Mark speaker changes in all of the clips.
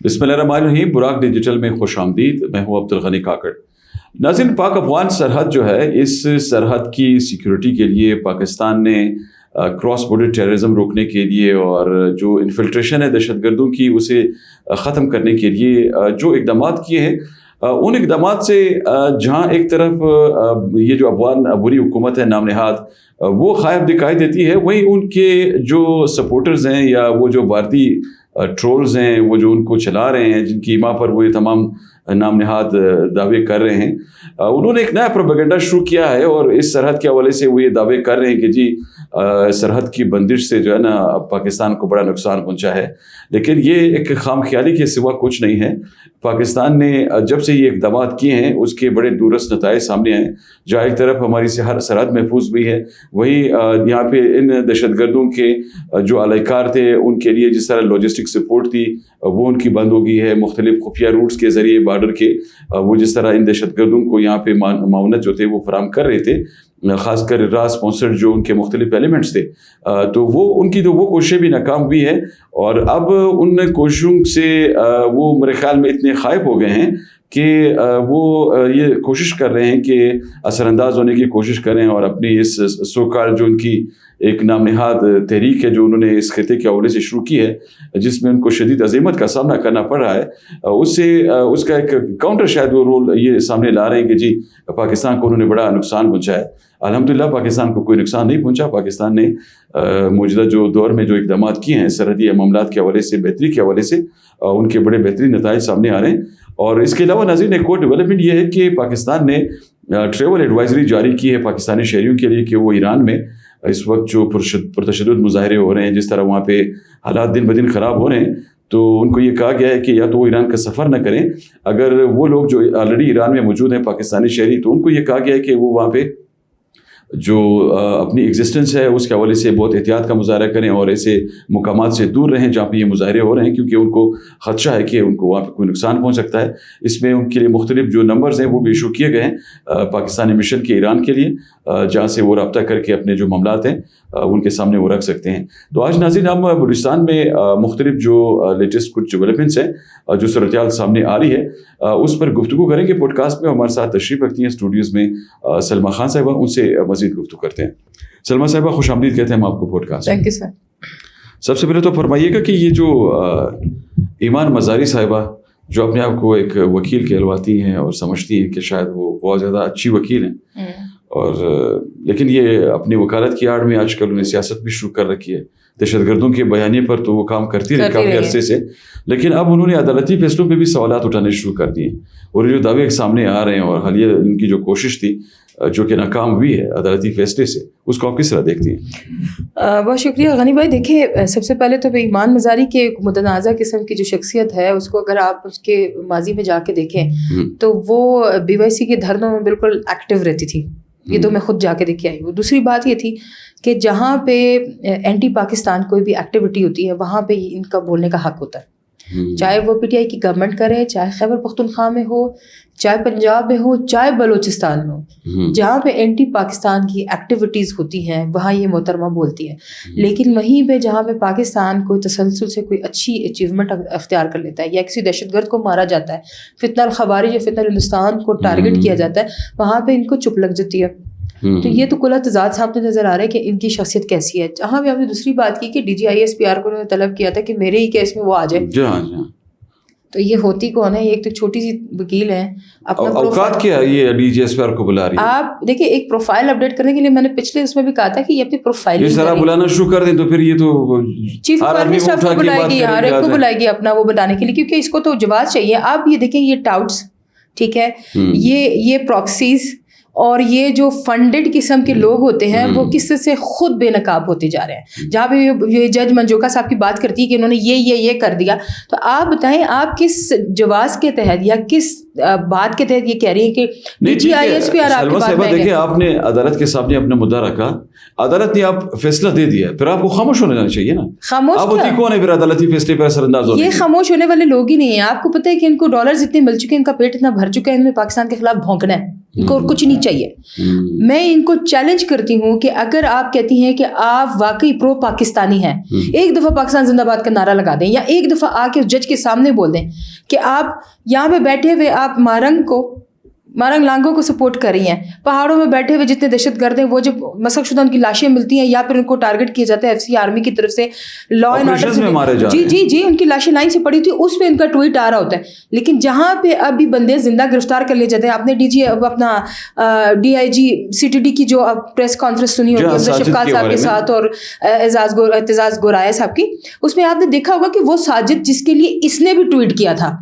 Speaker 1: بسم اللہ الرحمن الرحیم. براق ڈیجیٹل میں خوش آمدید. میں ہوں عبدالغنی کاکڑ. ناظرین، پاک افغان سرحد جو ہے، اس سرحد کی سیکیورٹی کے لیے پاکستان نے کراس بارڈر ٹیررزم روکنے کے لیے اور جو انفلٹریشن ہے دہشت گردوں کی، اسے ختم کرنے کے لیے جو اقدامات کیے ہیں، ان اقدامات سے جہاں ایک طرف یہ جو افغان عبوری حکومت ہے نام نہاد وہ خائب دکھائی دیتی ہے، وہیں ان کے جو سپورٹرز ہیں یا وہ جو بھارتی ٹرولز ہیں، وہ جو ان کو چلا رہے ہیں، جن کی ماں پر وہ یہ تمام نام نہاد دعوے کر رہے ہیں، انہوں نے ایک نیا پروپیگنڈا شروع کیا ہے اور اس سرحد کے حوالے سے وہ یہ دعوے کر رہے ہیں کہ جی سرحد کی بندش سے جو ہے نا پاکستان کو بڑا نقصان پہنچا ہے. لیکن یہ ایک خام خیالی کے سوا کچھ نہیں ہے. پاکستان نے جب سے یہ اقدامات کیے ہیں اس کے بڑے دورس نتائج سامنے آئے. جہاں ایک طرف ہماری ہر سرحد محفوظ بھی ہے، وہی یہاں پہ ان دہشت گردوں کے جو اہلکار تھے ان کے لیے جس طرح لاجسٹک سپورٹ تھی وہ ان کی بند ہو گئی ہے. مختلف خفیہ روٹس کے ذریعے بارڈر کے وہ جس طرح ان دہشت گردوں کو یہاں پہ معاونت جو تھے وہ فراہم کر رہے تھے، خاص کر را اسپانسرڈ جو ان کے مختلف ایلیمنٹس تھے، تو وہ ان کی تو وہ کوششیں بھی ناکام ہوئی ہیں. اور اب ان کوششوں سے وہ میرے خیال میں اتنے خائف ہو گئے ہیں کہ وہ یہ کوشش کر رہے ہیں کہ اثر انداز ہونے کی کوشش کریں اور اپنی اس سوکال جو ان کی ایک نام نہاد تحریک ہے جو انہوں نے اس خطے کے حوالے سے شروع کی ہے، جس میں ان کو شدید عظیمت کا سامنا کرنا پڑ رہا ہے، اس کا ایک کاؤنٹر شاید وہ رول یہ سامنے لا رہے ہیں کہ جی پاکستان کو انہوں نے بڑا نقصان پہنچایا ہے. الحمدللہ پاکستان کو کوئی نقصان نہیں پہنچا. پاکستان نے موجودہ جو دور میں جو اقدامات کیے ہیں سرحدی معاملات کے حوالے سے، بہتری کے حوالے سے، ان کے بڑے بہترین نتائج سامنے آ رہے ہیں. اور اس کے علاوہ ناظرین ایک اور ڈیولپمنٹ یہ ہے کہ پاکستان نے ٹریول ایڈوائزری جاری کی ہے پاکستانی شہریوں کے لیے کہ وہ ایران میں اس وقت جو پرتشدد مظاہرے ہو رہے ہیں، جس طرح وہاں پہ حالات دن بدن خراب ہو رہے ہیں، تو ان کو یہ کہا گیا ہے کہ یا تو وہ ایران کا سفر نہ کریں. اگر وہ لوگ جو آلریڈی ایران میں موجود ہیں پاکستانی شہری، تو ان کو یہ کہا گیا ہے کہ وہ وہاں پہ جو اپنی ایگزسٹنس ہے اس کے حوالے سے بہت احتیاط کا مظاہرہ کریں اور ایسے مقامات سے دور رہیں جہاں پہ یہ مظاہرے ہو رہے ہیں، کیونکہ ان کو خدشہ ہے کہ ان کو وہاں پہ کوئی نقصان پہنچ سکتا ہے. اس میں ان کے لیے مختلف جو نمبرز ہیں وہ بھی ایشو کیے گئے ہیں پاکستانی مشن کے ایران کے لیے، جہاں سے وہ رابطہ کر کے اپنے جو معاملات ہیں ان کے سامنے وہ رکھ سکتے ہیں. تو آج ناظرین ہم بلوچستان میں مختلف جو لیٹسٹ کچھ ڈیولپمنٹس ہیں جو صورتحال سامنے آ رہی ہے اس پر گفتگو کریں گے. پوڈ کاسٹ میں ہمارے ساتھ تشریف رکھتی ہیں اسٹوڈیوز میں سلمیٰ خان صاحبہ، ان سے مزید گفتگو کرتے ہیں. سلمیٰ صاحبہ خوش آمدید کہتے ہیں ہم آپ کو podcast.
Speaker 2: Thank you sir.
Speaker 1: سب سے پہلے تو فرمائیے گا کہ یہ جو ایمان مزاری صاحبہ جو اپنے آپ کو ایک وکیل کہلواتی ہیں اور سمجھتی ہیں کہ شاید وہ بہت زیادہ اچھی وکیل ہیں، اور لیکن یہ اپنی وکالت کی آڑ میں آج کل انہیں سیاست بھی شروع کر رکی ہے. دہشت گردوں کے بیانیے پر تو وہ کام کرتی رہی کافی عرصے سے، لیکن اب انہوں نے عدالتی فیصلوں پہ بھی سوالات اٹھانے شروع کر دیے اور جو دعوے سامنے آ رہے ہیں اور حالیہ ان کی جو کوشش تھی جو کہ ناکام ہوئی ہے عدالتی فیصلے سے، اس کو آپ کس طرح دیکھتی ہیں؟
Speaker 2: بہت شکریہ غنی بھائی. دیکھیے سب سے پہلے تو ایمان مزاری کے متنازع قسم کی جو شخصیت ہے اس کو اگر آپ اس کے ماضی میں جا کے دیکھیں تو وہ BYC کے دھرنوں میں بالکل ایکٹیو رہتی تھی. یہ تو میں خود جا کے دیکھ کے آئی ہوں. دوسری بات یہ تھی کہ جہاں پہ اینٹی پاکستان کوئی بھی ایکٹیویٹی ہوتی ہے وہاں پہ ان کا بولنے کا حق ہوتا ہے، چاہے وہ PTI کی گورنمنٹ کرے، چاہے خیبر پختونخوا میں ہو، چاہے پنجاب میں ہو، چاہے بلوچستان میں ہو. جہاں پہ اینٹی پاکستان کی ایکٹیویٹیز ہوتی ہیں وہاں یہ محترمہ بولتی ہے. لیکن وہیں پہ جہاں پہ پاکستان کوئی تسلسل سے کوئی اچھی اچیومنٹ اختیار کر لیتا ہے یا کسی دہشت گرد کو مارا جاتا ہے، فتنہ الخوارج یا فتنہ ہندوستان کو ٹارگٹ کیا جاتا ہے، وہاں پہ ان کو چپ لگ جاتی ہے. تو یہ تو کل تضاد سامنے نظر آ رہا ہے کہ ان کی شخصیت کیسی ہے. جہاں بھی آپ نے دوسری بات کی کہ DGISPR کو انہوں نے طلب کیا تھا کہ میرے ہی کیس میں وہ آ جائے، تو یہ ہوتی کون ہے؟ یہ ایک تو چھوٹی سی وکیل ہیں. اپنا
Speaker 1: اوقات کیا یہ DGISPR کو بلا رہی ہے؟
Speaker 2: آپ دیکھیں ایک پروفائل اپڈیٹ کرنے کے لیے میں نے پچھلے اس میں بھی کہا تھا کہ یہ اپنی پروفائل
Speaker 1: یہ سارا بلانا شروع کر دیں تو پھر یہ تو
Speaker 2: چیف منسٹر کو بلائے گی، ہر ایک کو بلائے گی اپنا وہ بتانے کے لیے، کیونکہ اس کو تو جواز چاہیے. آپ یہ دیکھیں یہ ٹاؤٹس، ٹھیک ہے، یہ پراکسیز اور یہ جو فنڈڈ قسم کے لوگ ہوتے ہیں وہ کس سے خود بے نقاب ہوتے جا رہے ہیں. جہاں پہ یہ جج منجوکا صاحب کی بات کرتی ہے کہ انہوں نے یہ کر دیا، تو آپ بتائیں آپ کس جواز کے تحت یا کس بات کے تحت یہ کہہ رہی ہیں کہ DGISPR آپ کے بات میں
Speaker 1: دیکھیں آپ نے عدالت کے سامنے اپنا مدعا رکھا، عدالت نے آپ فیصلہ دے دیا، پھر آپ کو خاموش ہونا چاہیے نا.
Speaker 2: خاموش
Speaker 1: آپ ہوتی کون ہے پھر عدالتی فیصلے پر اثر انداز ہونے؟
Speaker 2: یہ خاموش ہونے والے لوگ ہی نہیں ہیں. آپ کو پتہ ہے کہ ان کو ڈالرز اتنے مل چکے ہیں، ان کا پیٹ اتنا بھر چکا ہے، انہوں نے پاکستان کے خلاف بھونکنا ہے. ان کو اور کچھ نہیں چاہیے. میں ان کو چیلنج کرتی ہوں کہ اگر آپ کہتی ہیں کہ آپ واقعی پرو پاکستانی ہیں, ایک دفعہ پاکستان زندہ باد کا نعرہ لگا دیں, یا ایک دفعہ آ کے اس جج کے سامنے بول دیں کہ آپ یہاں پہ بیٹھے ہوئے آپ مارنگ لانگوں کو سپورٹ کر رہی ہیں, پہاڑوں میں بیٹھے ہوئے جتنے دہشت گرد ہیں وہ جب مسخ شدہ ان کی لاشیں ملتی ہیں یا پھر ان کو ٹارگٹ کیا جاتا ہے ایف سی آرمی کی طرف سے, لا اینڈ آرڈر جی ان کی لاشیں لائن سے پڑی تھی, اس پہ ان کا ٹویٹ آ رہا ہوتا ہے. لیکن جہاں پہ ابھی بندے زندہ گرفتار کر لیے جاتے ہیں, آپ نے اپنا DIG CTD کی جو پریس کانفرنس سنی ہوگی شفقات صاحب کے ساتھ اور اعتزاز گورائے صاحب کی, اس میں آپ نے دیکھا ہوگا کہ وہ ساجد جس کے لیے اس نے بھی ٹویٹ کیا تھا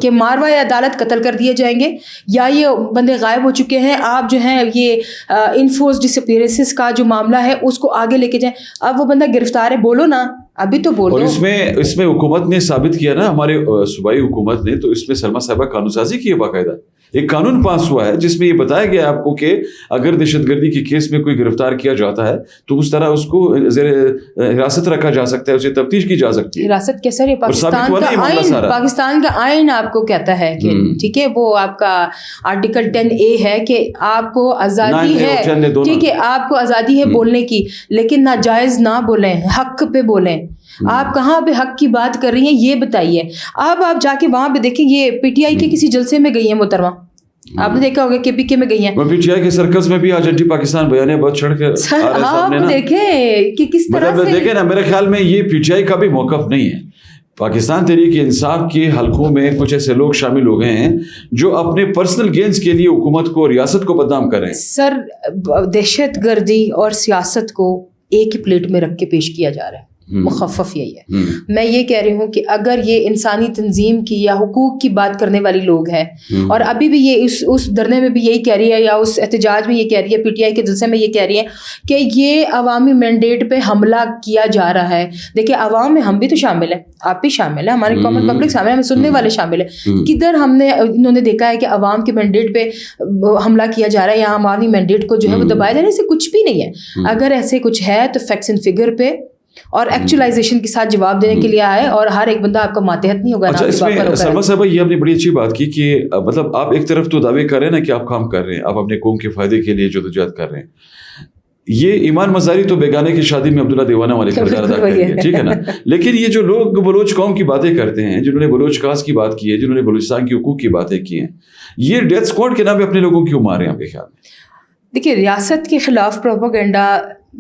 Speaker 2: کہ ماروا یا عدالت قتل کر دیے جائیں گے یا یہ بندے غائب ہو چکے ہیں, آپ جو ہیں یہ انفورس ڈسپیئرنسز کا جو معاملہ ہے اس کو آگے لے کے جائیں. اب وہ بندہ گرفتار ہے, بولو نا, ابھی تو بولو.
Speaker 1: اور اس میں حکومت نے ثابت کیا نا, ہمارے صوبائی حکومت نے, تو اس میں سلمہ صاحبہ قانون سازی کی ہے, باقاعدہ ایک قانون پاس ہوا ہے جس میں یہ بتایا گیا آپ کو کہ اگر دہشت گردی کے کیس میں کوئی گرفتار کیا جاتا ہے تو اس طرح اس کو زیر حراست رکھا جا سکتا ہے, اسے تفتیش کی جا سکتی ہے.
Speaker 2: حراست کیسا ہے, پاکستان کا آئین آپ کو کہتا ہے کہ ٹھیک ہے, وہ آپ کا آرٹیکل 10A ہے کہ آپ کو آزادی ہے, ٹھیک ہے, آپ کو آزادی ہے بولنے کی, لیکن ناجائز نہ بولیں, حق پہ بولیں. آپ کہاں پہ حق کی بات کر رہی ہیں یہ بتائیے. اب آپ جا کے وہاں پہ دیکھیں, یہ PTI کے کسی جلسے میں گئی ہیں محترمہ, آپ نے دیکھا ہوگا KPK میں گئی ہیں,
Speaker 1: PTI کے سرکس میں بھی آج اینٹی پاکستان بیانیہ بہت چڑھ کے
Speaker 2: آپ دیکھیں کہ کس طرح سے
Speaker 1: دیکھیں نا. میرے خیال میں یہ PTI کا بھی موقف نہیں ہے. پاکستان تحریک انصاف کے حلقوں میں کچھ ایسے لوگ شامل ہو گئے ہیں جو اپنے پرسنل گینز کے لیے حکومت کو, ریاست کو بدنام کر رہے ہیں.
Speaker 2: سر, دہشت گردی اور سیاست کو ایک ہی پلیٹ میں رکھ کے پیش کیا جا رہا ہے, مخفف یہی ہے. میں یہ کہہ رہی ہوں کہ اگر یہ انسانی تنظیم کی یا حقوق کی بات کرنے والی لوگ ہیں, اور ابھی بھی یہ اس دھرنے میں بھی یہی کہہ رہی ہے یا اس احتجاج میں یہ کہہ رہی ہے, PTI کے جلسے میں یہ کہہ رہی ہے کہ یہ عوامی مینڈیٹ پہ حملہ کیا جا رہا ہے. دیکھیں, عوام میں ہم بھی تو شامل ہیں, آپ بھی شامل ہیں, ہماری کامن پبلک شامل ہے, ہمیں سننے والے شامل ہیں. کدھر انہوں نے دیکھا ہے کہ عوام کے مینڈیٹ پہ حملہ کیا جا رہا ہے یا عوامی مینڈیٹ کو جو ہے وہ دبایا جا رہا ہے؟ ایسے کچھ بھی نہیں ہے. اگر ایسے کچھ ہے تو فیکٹس اینڈ فگر پہ اور ایکچولائزیشن کے ساتھ جواب دینے کے لیے آئے, اور ہر ایک بندہ آپ کا ماتحت نہیں ہوگا.
Speaker 1: اچھا, اس میں سلمہ صاحبہ یہ آپ نے بڑی اچھی بات کی کہ مطلب آپ ایک طرف تو دعوے کر رہے ہیں نا کہ آپ کام کر رہے ہیں, آپ اپنے قوم کے فائدے کے لیے جدوجہد کر رہے ہیں. یہ ایمان مزاری تو بیگانے کی شادی میں عبداللہ دیوانہ والے کردار ادا کریں گے, ٹھیک ہے نا. لیکن یہ جو لوگ بلوچ قوم کی باتیں کرتے ہیں, جنہوں نے بلوچ کاس کی بات کی ہے, جنہوں نے بلوچستان کے حقوق کی باتیں کی ہیں, یہ ڈیتھ اسکواڈ کے نام پہ اپنے لوگوں کیوں مار رہے ہیں آپ کے خیال میں؟
Speaker 2: دیکھیے, ریاست کے خلاف پروپیگنڈا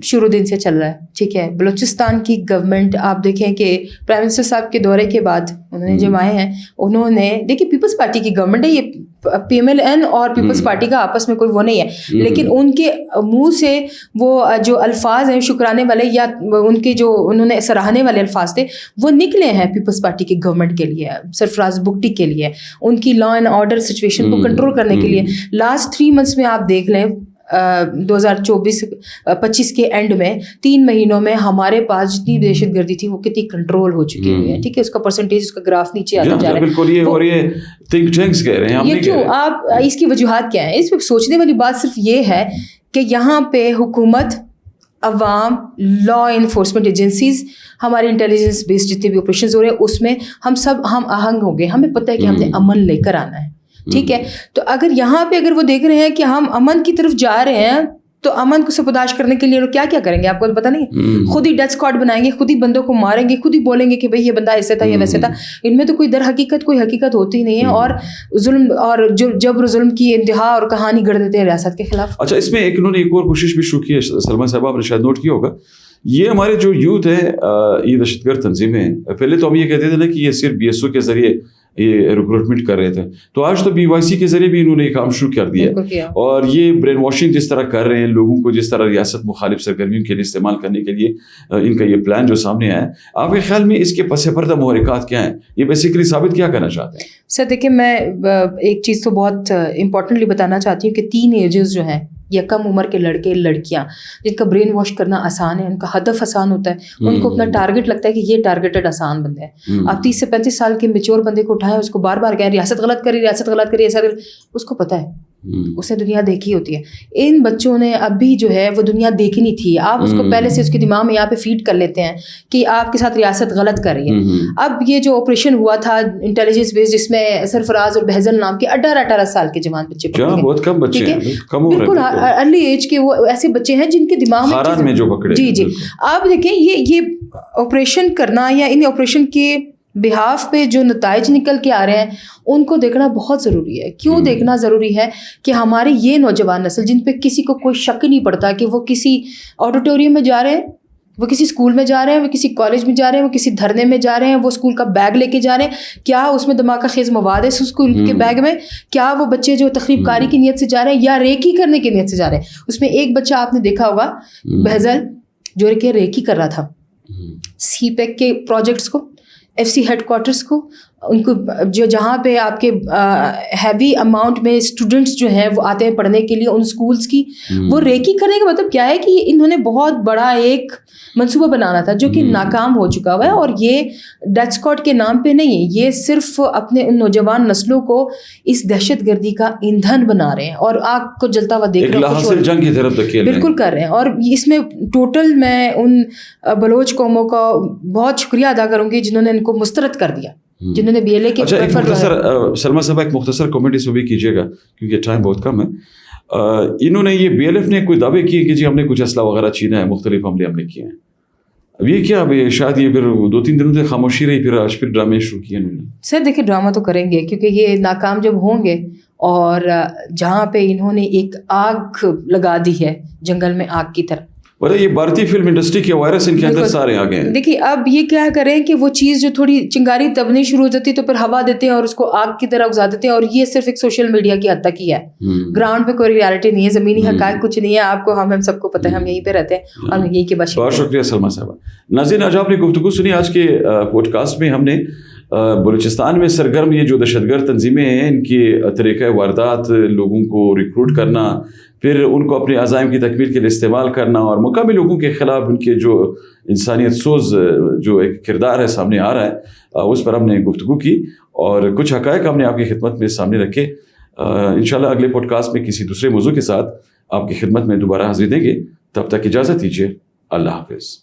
Speaker 2: شروع دن سے چل رہا ہے, ٹھیک ہے. بلوچستان کی گورنمنٹ آپ دیکھیں کہ پرائم منسٹر صاحب کے دورے کے بعد انہوں نے جب آئے ہیں, انہوں نے دیکھیے پیپلز پارٹی کی گورنمنٹ ہے, یہ PMLN اور پیپلز پارٹی کا آپس میں کوئی وہ نہیں ہے, لیکن ان کے منہ سے وہ جو الفاظ ہیں شکرانے والے یا ان کے جو انہوں نے سراہنے والے الفاظ تھے وہ نکلے ہیں پیپلز پارٹی کی گورنمنٹ کے لیے, سرفراز بگٹی کے لیے, ان کی لا اینڈ آرڈر سچویشن کو کنٹرول کرنے کے لیے. لاسٹ 3 منتھس میں آپ دیکھ لیں 2024-25 کے اینڈ میں 3 مہینوں میں ہمارے پاس جتنی دہشت گردی تھی وہ کتنی کنٹرول ہو چکی ہوئی ہے, ٹھیک ہے. اس کا پرسنٹیج, اس کا گراف نیچے آتا جا رہا ہے.
Speaker 1: بالکل, یہ تھنک ٹینکس کہہ رہے ہیں,
Speaker 2: یہ کیوں, آپ اس کی وجوہات کیا ہیں؟ اس پہ سوچنے والی بات صرف یہ ہے کہ یہاں پہ حکومت, عوام, لا انفورسمنٹ ایجنسیز, ہمارے انٹیلیجنس بیسڈ جتنے بھی آپریشنز ہو رہے ہیں اس میں ہم آہنگ ہو گئے. ہمیں پتہ ہے کہ ہم نے امن لے کر آنا ہے, ٹھیک ہے. تو اگر یہاں پہ اگر وہ دیکھ رہے ہیں کہ ہم امن کی طرف جا رہے ہیں تو امن کو سپرداش کرنے کے لیے لوگ کیا کیا کریں گے آپ کو تو پتہ نہیں. خود ہی ڈیتھ اسکواڈ بنائیں گے, خود ہی بندوں کو ماریں گے, خود ہی بولیں گے کہ بھائی یہ بندہ ایسے تھا یا ویسے تھا. ان میں تو کوئی در حقیقت کوئی حقیقت ہوتی ہی نہیں ہے, اور ظلم اور جبر ظلم کی انتہا اور کہانی گڑھ دیتے ہیں ریاست کے خلاف.
Speaker 1: اچھا, اس میں انہوں نے ایک اور کوشش بھی شروع کی ہے سلمہ صاحبہ, آپ نے شاید نوٹ کیا ہوگا, یہ ہمارے جو یوتھ ہے, یہ دہشت گرد تنظیمیں, پہلے تو ہم یہ کہتے تھے نا کہ یہ صرف BSO کے ذریعے یہ ریکروٹمنٹ کر رہے تھے, تو آج تو BYC کے ذریعے بھی انہوں نے یہ کام شروع کر دیا. اور یہ برین واشنگ جس طرح کر رہے ہیں لوگوں کو, جس طرح ریاست مخالف سرگرمیوں کے لیے استعمال کرنے کے لیے ان کا یہ پلان جو سامنے آیا ہے, آپ کے خیال میں اس کے پس پردہ محرکات کیا ہیں؟ یہ بیسیکلی ثابت کیا کرنا چاہتے ہیں؟
Speaker 2: سر دیکھیں, میں ایک چیز تو بہت امپورٹنٹلی بتانا چاہتی ہوں کہ 3 ایجز جو ہیں یا کم عمر کے لڑکے لڑکیاں جن کا برین واش کرنا آسان ہے, ان کا ہدف آسان ہوتا ہے, ان کو اپنا ٹارگٹ لگتا ہے کہ یہ ٹارگیٹڈ آسان بندے ہیں. آپ 30 سے 35 سال کے میچور بندے کو اٹھائیں, اس کو بار بار کہیں ریاست غلط کری, ریاست غلط کری, ایسا اس کو پتہ ہے اس نے دنیا دیکھی ہوتی ہے. ان بچوں نے ابھی جو ہے وہ دنیا دیکھنی تھی. آپ اس کو پہلے سے اس کے دماغ میں یہاں پہ فیڈ کر لیتے ہیں کہ آپ کے ساتھ ریاست غلط کر رہی ہے. اب یہ جو آپریشن ہوا تھا انٹیلیجنس بیس جس میں سرفراز اور بہزل نام کے 18 سال کے جوان بچے
Speaker 1: بہت کم بچے ہیں,
Speaker 2: بالکل ارلی ایج کے وہ ایسے بچے ہیں جن کے دماغ میں
Speaker 1: جو پکڑے.
Speaker 2: جی آپ دیکھیں یہ آپریشن کرنا یا ان آپریشن کے بہاف پہ جو نتائج نکل کے آ رہے ہیں ان کو دیکھنا بہت ضروری ہے. کیوں دیکھنا ضروری ہے کہ ہمارے یہ نوجوان نسل جن پہ کسی کو کوئی شک نہیں پڑتا کہ وہ کسی آڈیٹوریم میں جا رہے ہیں, وہ کسی اسکول میں جا رہے ہیں, وہ کسی کالج میں جا رہے ہیں, وہ کسی دھرنے میں جا رہے ہیں, وہ اسکول کا بیگ لے کے جا رہے ہیں, کیا اس میں دھماکہ خیز مواد ہے اس اسکول کے بیگ میں, کیا وہ بچے جو تخریب کاری کی نیت سے جا رہے ہیں یا ریکی کرنے کی نیت سے جا رہے ہیں. اس میں ایک بچہ آپ نے دیکھا ہوگا بہزل جو کہ ریکی کر رہا تھا سی پیک کے پروجیکٹس کو, ایف سی ہیڈ کوارٹرس کو, ان کو جو جہاں پہ آپ کے ہیوی اماؤنٹ میں اسٹوڈنٹس جو ہیں وہ آتے ہیں پڑھنے کے لیے ان اسکولس کی, وہ ریکی کرنے کا مطلب کیا ہے کہ انہوں نے بہت بڑا ایک منصوبہ بنانا تھا جو کہ ناکام ہو چکا ہوا ہے. اور یہ ڈیتھ اسکواڈ کے نام پہ نہیں ہے, یہ صرف اپنے ان نوجوان نسلوں کو اس دہشت گردی کا ایندھن بنا رہے ہیں اور آگ کو جلتا ہوا دیکھ رہے ہیں, بالکل کر رہے ہیں. اور اس میں ٹوٹل میں ان بلوچ قوموں کا بہت شکریہ ادا کروں گی جنہوں نے ان کو مسترد کر دیا, جنہوں نے بی ایل اے کے.
Speaker 1: سلمہ صاحب ایک مختصر کمنٹ اس میں بھی کیجیے گا کیونکہ ٹائم بہت کم ہے. انہوں نے یہ بی ایل ایف نے کوئی دعوے کیے کہ جی ہم نے کچھ اسلحہ وغیرہ چھینا ہے, مختلف حملے ہم نے کیے ہیں. اب یہ کیا شاید یہ پھر 2-3 دنوں سے خاموشی رہی, پھر آج پھر ڈرامے شروع کیے انہوں نے.
Speaker 2: سر دیکھیں ڈرامہ تو کریں گے کیونکہ یہ ناکام جب ہوں گے اور جہاں پہ انہوں نے ایک آگ لگا دی ہے جنگل میں آگ کی طرح.
Speaker 1: یہ بھارتی فلم انڈسٹری کے وائرس ان کے اندر سارے آ گئے ہیں.
Speaker 2: دیکھیے اب یہ کیا کریں کہ وہ چیز جو تھوڑی چنگاری تبنی شروع ہو جاتی ہے تو پھر ہوا دیتے ہیں اور اس کو آگ کی طرح اگزا دیتے ہیں, اور یہ صرف ایک سوشل میڈیا کی حد تک ہی ہے. گراؤنڈ پہ کوئی ریالٹی نہیں ہے, زمینی حقائق کچھ نہیں ہے. آپ کو ہم سب کو پتہ ہے, ہم یہیں پہ رہتے ہیں اور یہیں کے باشندے.
Speaker 1: بہت شکریہ سلمہ صاحبہ. ناظرین آج آپ نے گفتگو سنی. آج کے پوڈ کاسٹ میں ہم نے بلوچستان میں سرگرم یہ جو دہشت گرد تنظیمیں ہیں ان کی طریقہ واردات, لوگوں کو ریکروٹ کرنا, پھر ان کو اپنے عزائم کی تکمیل کے لیے استعمال کرنا, اور مقامی لوگوں کے خلاف ان کے جو انسانیت سوز جو ایک کردار ہے سامنے آ رہا ہے, اس پر ہم نے گفتگو کی اور کچھ حقائق ہم نے آپ کی خدمت میں سامنے رکھے. انشاءاللہ اگلے پوڈ کاسٹ میں کسی دوسرے موضوع کے ساتھ آپ کی خدمت میں دوبارہ حاضری دیں گے. تب تک اجازت دیجیے. اللہ حافظ.